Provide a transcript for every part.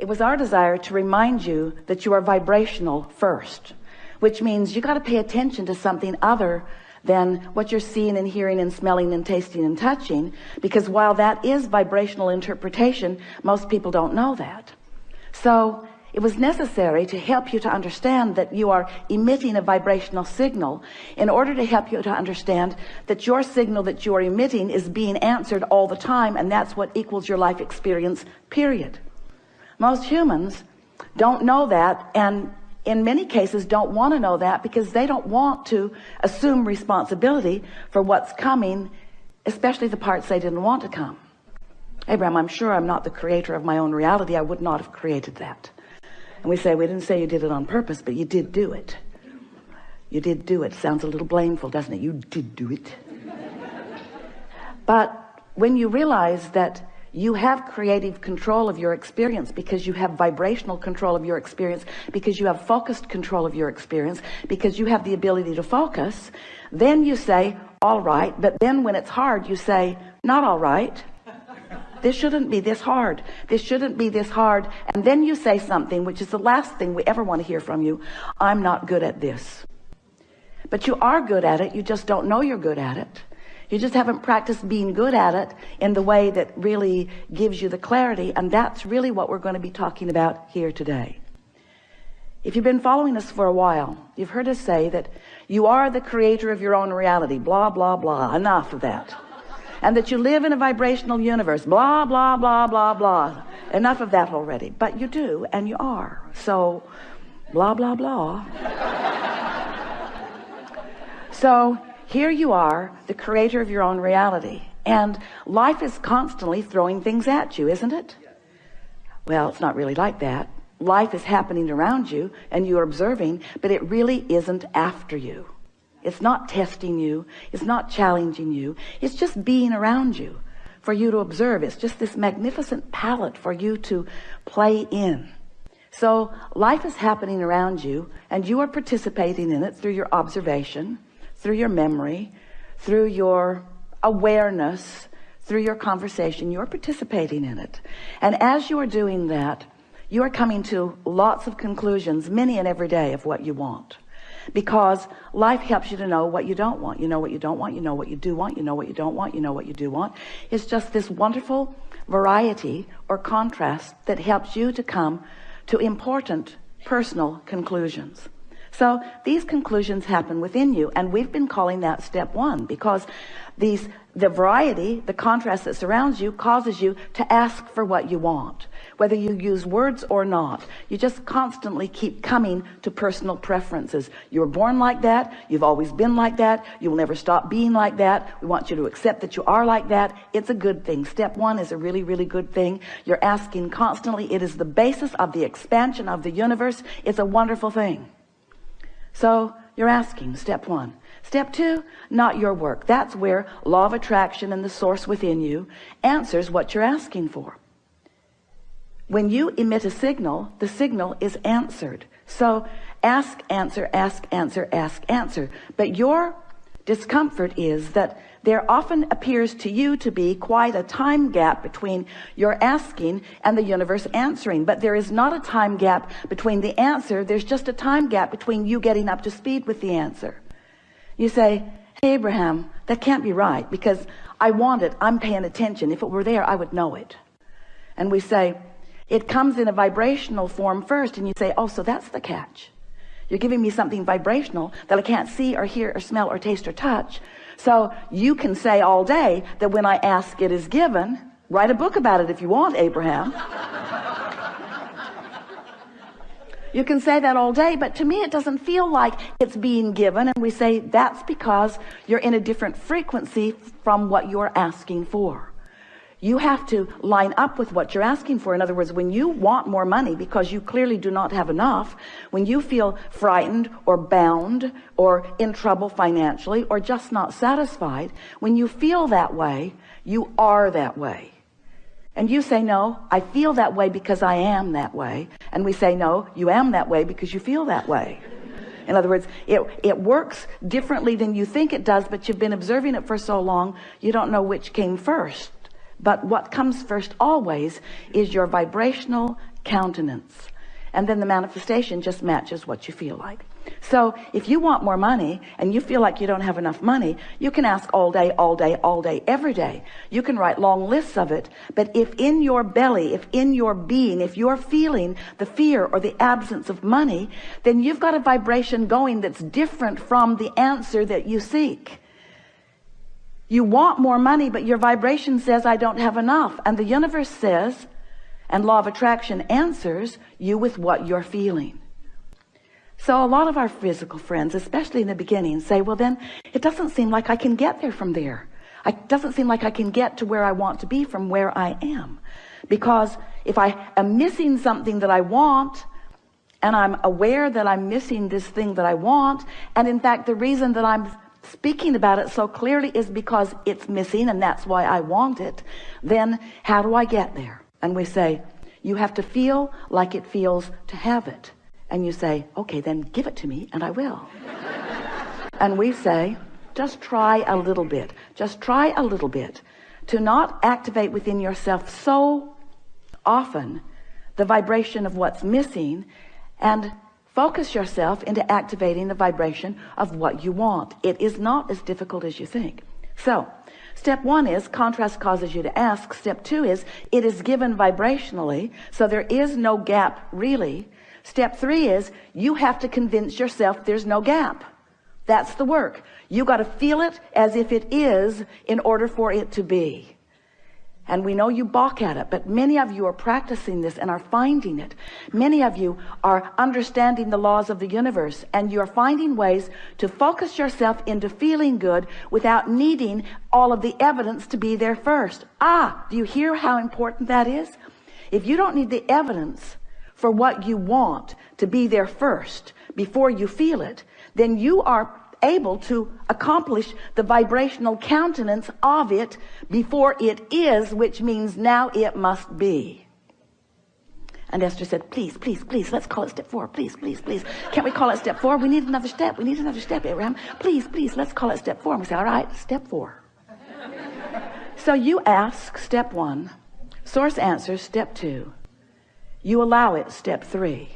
it was our desire to remind you that you are vibrational first, which means you got to pay attention to something other than what you're seeing and hearing and smelling and tasting and touching, because while that is vibrational interpretation, most people don't know that. So it was necessary to help you to understand that you are emitting a vibrational signal in order to help you to understand that your signal that you are emitting is being answered all the time, and that's what equals your life experience, period. Most humans don't know that, and in many cases don't want to know that, because they don't want to assume responsibility for what's coming, especially the parts they didn't want to come. Abraham, I'm sure I'm not the creator of my own reality. I would not have created that. And we say, we didn't say you did it on purpose, but you did do it. You did do it. Sounds a little blameful, doesn't it? You did do it. But when you realize that you have creative control of your experience, because you have vibrational control of your experience, because you have focused control of your experience, because you have the ability to focus, then you say, all right. But then when it's hard, you say, not all right. This shouldn't be this hard. This shouldn't be this hard. And then you say something, which is the last thing we ever want to hear from you. I'm not good at this. But you are good at it. You just don't know you're good at it. You just haven't practiced being good at it in the way that really gives you the clarity. And that's really what we're going to be talking about here today. If you've been following us for a while, you've heard us say that you are the creator of your own reality. Blah, blah, blah. Enough of that. And that you live in a vibrational universe. Blah, blah, blah, blah, blah. Enough of that already. But you do, and you are. So, blah, blah, blah. So, here you are, the creator of your own reality. And life is constantly throwing things at you, isn't it? Well, it's not really like that. Life is happening around you, and you're observing, but it really isn't after you. It's not testing you. It's not challenging you. It's just being around you for you to observe. It's just this magnificent palette for you to play in. So life is happening around you, and you are participating in it through your observation, through your memory, through your awareness, through your conversation. You're participating in it. And as you are doing that, you are coming to lots of conclusions, many and every day, of what you want. Because life helps you to know what you don't want. You know what you don't want. You know what you do want. You know what you don't want. You know what you do want. It's just this wonderful variety or contrast that helps you to come to important personal conclusions. So these conclusions happen within you, and we've been calling that step one, because the variety, the contrast that surrounds you, causes you to ask for what you want. Whether you use words or not, you just constantly keep coming to personal preferences. You were born like that. You've always been like that. You will never stop being like that. We want you to accept that you are like that. It's a good thing. Step one is a really, really good thing. You're asking constantly. It is the basis of the expansion of the universe. It's a wonderful thing. So you're asking, step one. Step two, not your work. That's where law of attraction and the source within you answers what you're asking for. When you emit a signal, the signal is answered. So ask, answer, ask, answer, ask, answer. But your discomfort is that there often appears to you to be quite a time gap between your asking and the universe answering. But there is not a time gap between the answer. There's just a time gap between you getting up to speed with the answer. You say, hey, Abraham, that can't be right, because I want it. I'm paying attention. If it were there, I would know it. And we say, it comes in a vibrational form first. And you say, oh, so that's the catch. You're giving me something vibrational that I can't see or hear or smell or taste or touch. So you can say all day that when I ask, it is given. Write a book about it if you want, Abraham. You can say that all day, but to me it doesn't feel like it's being given. And we say that's because you're in a different frequency from what you're asking for. You have to line up with what you're asking for. In other words, when you want more money because you clearly do not have enough, when you feel frightened or bound or in trouble financially or just not satisfied, when you feel that way, you are that way. And you say, no, I feel that way because I am that way. And we say, no, you am that way because you feel that way. In other words, it works differently than you think it does, but you've been observing it for so long, you don't know which came first. But what comes first always is your vibrational countenance. And then the manifestation just matches what you feel like. So if you want more money and you feel like you don't have enough money, you can ask all day, all day, all day, every day. You can write long lists of it. But if in your belly, if in your being, if you're feeling the fear or the absence of money, then you've got a vibration going that's different from the answer that you seek. You want more money, but your vibration says, I don't have enough. And the universe says, and law of attraction answers you with what you're feeling. So a lot of our physical friends, especially in the beginning, say, well, then it doesn't seem like I can get there from there. It doesn't seem like I can get to where I want to be from where I am. Because if I am missing something that I want, and I'm aware that I'm missing this thing that I want, and in fact, the reason that I'm speaking about it so clearly is because it's missing, and that's why I want it, then how do I get there? And we say, you have to feel like it feels to have it. And you say, okay, then give it to me and I will. And we say, just try a little bit. Just try a little bit to not activate within yourself so often the vibration of what's missing, and focus yourself into activating the vibration of what you want. It is not as difficult as you think. So step 1 is contrast causes you to ask. Step 2 is it is given vibrationally, so there is no gap really. Step 3 is you have to convince yourself there's no gap. That's the work. You got to feel it as if it is in order for it to be. And we know you balk at it, but many of you are practicing this and are finding it. Many of you are understanding the laws of the universe, and you're finding ways to focus yourself into feeling good without needing all of the evidence to be there first. Do you hear how important that is? If you don't need the evidence for what you want to be there first before you feel it, then you are able to accomplish the vibrational countenance of it before it is, which means now it must be. And Esther said, please, please, please, let's call it step 4. Please, please, please. Can't we call it step 4? We need another step. We need another step, Abraham. Please, please, let's call it step 4. And we say, all right, step 4. So you ask step 1, source answers step 2. You allow it step 3.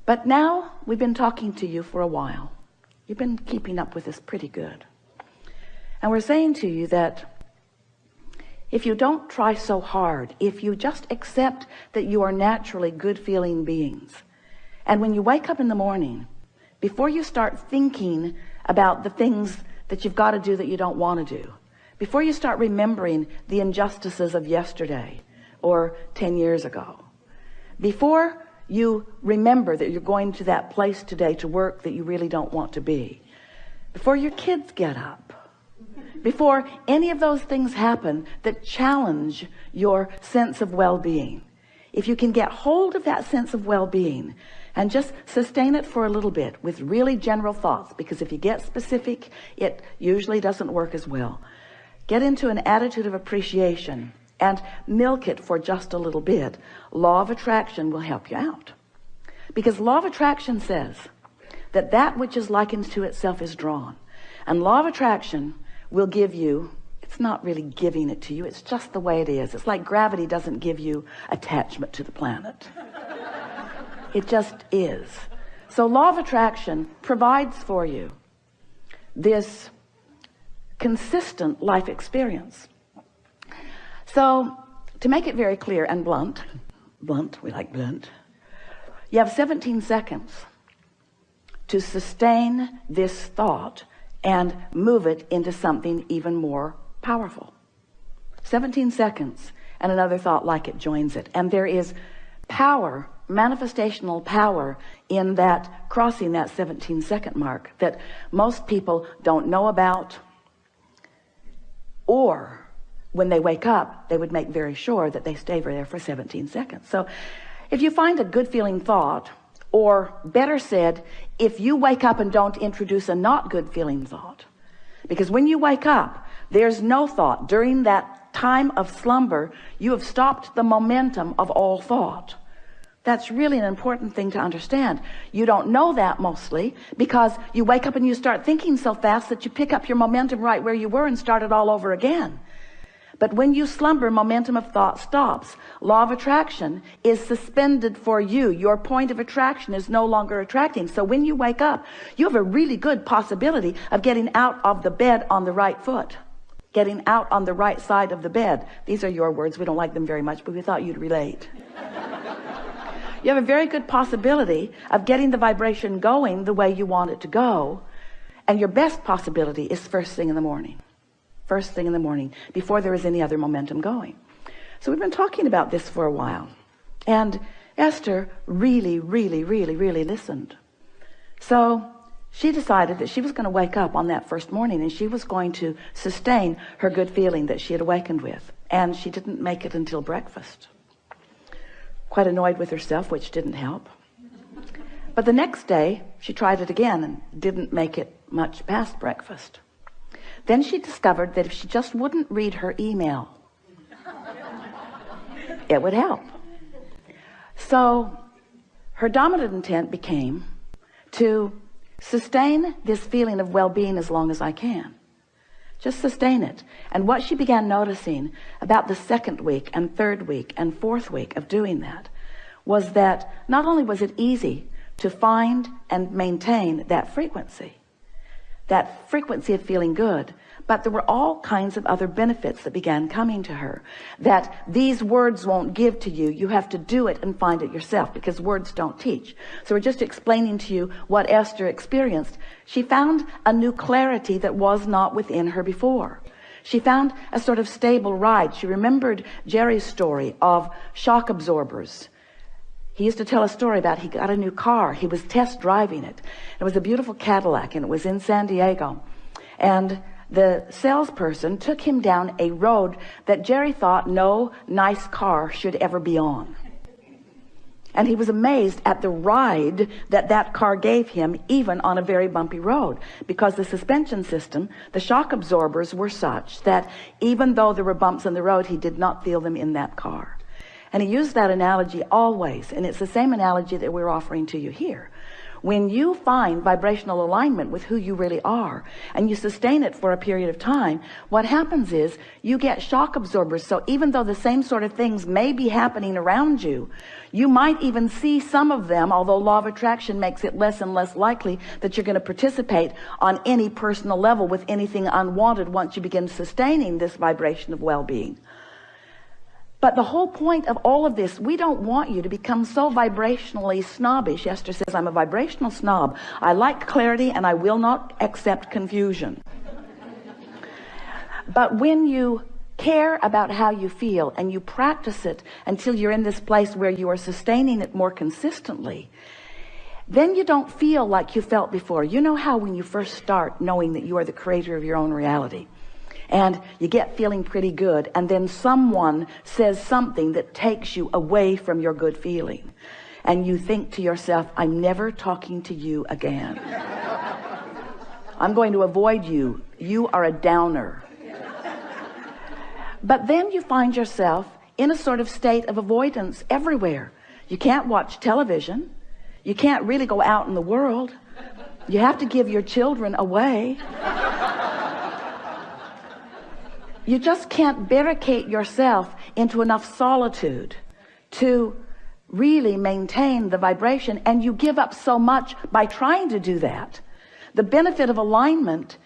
But now we've been talking to you for a while. You've been keeping up with us pretty good. And we're saying to you that if you don't try so hard, if you just accept that you are naturally good feeling beings, and when you wake up in the morning, before you start thinking about the things that you've got to do that you don't want to do, before you start remembering the injustices of yesterday or 10 years ago, before you remember that you're going to that place today to work that you really don't want to be, before your kids get up, before any of those things happen that challenge your sense of well-being, if you can get hold of that sense of well-being and just sustain it for a little bit with really general thoughts, because if you get specific, it usually doesn't work as well. Get into an attitude of appreciation and milk it for just a little bit. Law of attraction will help you out. Because law of attraction says that that which is likened to itself is drawn. And law of attraction will give you, it's not really giving it to you, it's just the way it is. It's like gravity doesn't give you attachment to the planet. It just is. So law of attraction provides for you this consistent life experience. So to make it very clear and blunt, we like blunt, you have 17 seconds to sustain this thought and move it into something even more powerful. 17 seconds and another thought like it joins it. And there is power, manifestational power in that crossing that 17-second mark that most people don't know about, or when they wake up, they would make very sure that they stay there for 17 seconds. So if you find a good feeling thought, or better said, if you wake up and don't introduce a not good feeling thought, because when you wake up, there's no thought. During that time of slumber, you have stopped the momentum of all thought. That's really an important thing to understand. You don't know that mostly because you wake up and you start thinking so fast that you pick up your momentum right where you were and start it all over again. But when you slumber, momentum of thought stops. Law of attraction is suspended for you. Your point of attraction is no longer attracting. So when you wake up, you have a really good possibility of getting out of the bed on the right foot. Getting out on the right side of the bed. These are your words. We don't like them very much, but we thought you'd relate. You have a very good possibility of getting the vibration going the way you want it to go. And your best possibility is first thing in the morning. First thing in the morning, before there is any other momentum going. So we've been talking about this for a while. And Esther really listened. So she decided that she was going to wake up on that first morning and she was going to sustain her good feeling that she had awakened with. And she didn't make it until breakfast. Quite annoyed with herself, which didn't help. But the next day, she tried it again and didn't make it much past breakfast. Then she discovered that if she just wouldn't read her email, it would help. So her dominant intent became to sustain this feeling of well-being as long as I can. Just sustain it. And what she began noticing about the second week and third week and fourth week of doing that was that not only was it easy to find and maintain that frequency of feeling good, but there were all kinds of other benefits that began coming to her that these words won't give to you. You have to do it and find it yourself, because words don't teach. So we're just explaining to you what Esther experienced. She found a new clarity that was not within her before. She found a sort of stable ride. She remembered Jerry's story of shock absorbers. He used to tell a story about he got a new car. He was test driving it. It was a beautiful Cadillac, and it was in San Diego. And the salesperson took him down a road that Jerry thought no nice car should ever be on. And he was amazed at the ride that that car gave him, even on a very bumpy road, because the suspension system, the shock absorbers were such that even though there were bumps in the road, he did not feel them in that car. And he used that analogy always, and it's the same analogy that we're offering to you here. When you find vibrational alignment with who you really are, and you sustain it for a period of time, what happens is you get shock absorbers. So even though the same sort of things may be happening around you, you might even see some of them, although law of attraction makes it less and less likely that you're going to participate on any personal level with anything unwanted once you begin sustaining this vibration of well-being. But the whole point of all of this, we don't want you to become so vibrationally snobbish. Esther says, I'm a vibrational snob. I like clarity and I will not accept confusion. But when you care about how you feel and you practice it until you're in this place where you are sustaining it more consistently, then you don't feel like you felt before. You know how when you first start knowing that you are the creator of your own reality, and you get feeling pretty good, and then someone says something that takes you away from your good feeling, and you think to yourself, I'm never talking to you again. I'm going to avoid you. You are a downer. But then you find yourself in a sort of state of avoidance everywhere. You can't watch television. You can't really go out in the world. You have to give your children away. You just can't barricade yourself into enough solitude to really maintain the vibration, and you give up so much by trying to do that. The benefit of alignment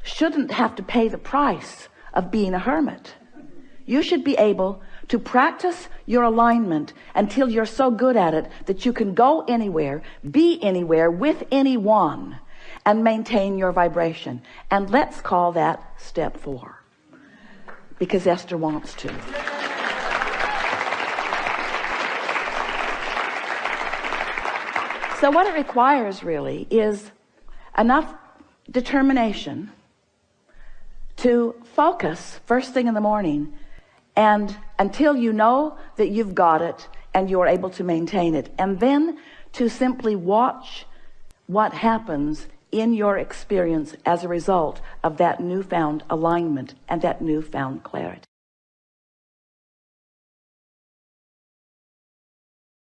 shouldn't have to pay the price of being a hermit. You should be able to practice your alignment until you're so good at it that you can go anywhere, be anywhere, with anyone, and maintain your vibration. And let's call that step 4. Because Esther wants to. So what it requires really is enough determination to focus first thing in the morning, and until you know that you've got it and you're able to maintain it, and then to simply watch what happens in your experience as a result of that newfound alignment and that newfound clarity.